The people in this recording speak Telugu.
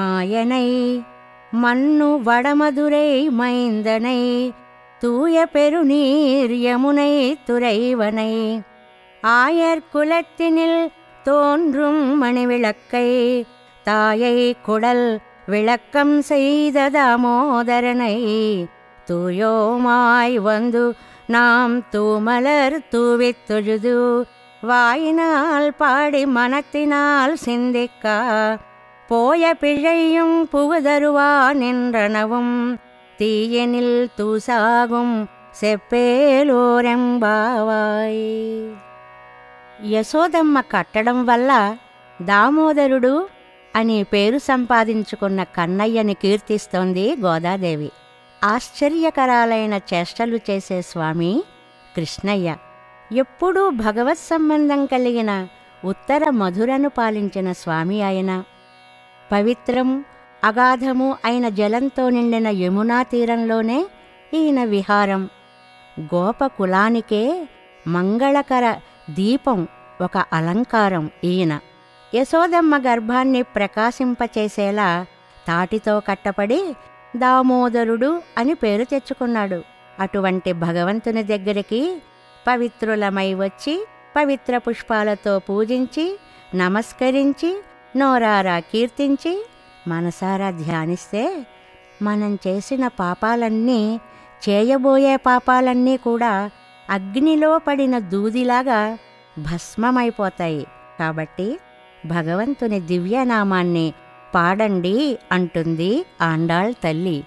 மாயனை மண்ணு வடமதுரை மைந்தனை தூய பெருநீர் யமுனை துறைவனை ஆயர் குலத்தினில் தோன்றும் மணிவிளக்கை தாயை குடல் விளக்கம் செய்த தாமோதரனை தூயோமாய் வந்து நாம் தூமலர் தூவித் தொழுது வாயினால் பாடி மனத்தினால் சிந்திக்கா போய பிழையும் புகுதருவான் என்றனவும் தீயனில் தூசாகும் సెప్పేలోరెంబావాయ్. యశోదమ్మ కట్టడం వల్ల దామోదరుడు అని పేరు సంపాదించుకున్న కన్నయ్యని కీర్తిస్తోంది గోదాదేవి. ఆశ్చర్యకరాలైన చేష్టలు చేసే స్వామి కృష్ణయ్య. ఎప్పుడూ భగవత్ సంబంధం కలిగిన ఉత్తర మధురను పాలించిన స్వామి ఆయన. పవిత్రం అగాధము అయిన జలంతో నిండిన యమునా తీరంలోనే ఈయన విహారం. గోపకులానికే మంగళకర దీపం ఒక అలంకారం ఈయన. యశోదమ్మ గర్భాన్ని ప్రకాశింపచేసేలా తాటితో కట్టపడి దామోదరుడు అని పేరు తెచ్చుకున్నాడు. అటువంటి భగవంతుని దగ్గరికి పవిత్రులమై వచ్చి పవిత్ర పుష్పాలతో పూజించి నమస్కరించి నోరారా కీర్తించి మనసారా ధ్యానిస్తే మనం చేసిన పాపాలన్నీ, చేయబోయే పాపాలన్నీ కూడా అగ్నిలో పడిన దూదిలాగా భస్మమైపోతాయి. కాబట్టి భగవంతుని దివ్యనామాన్ని పాడండి అంటుంది ఆండాళ్ తల్లి.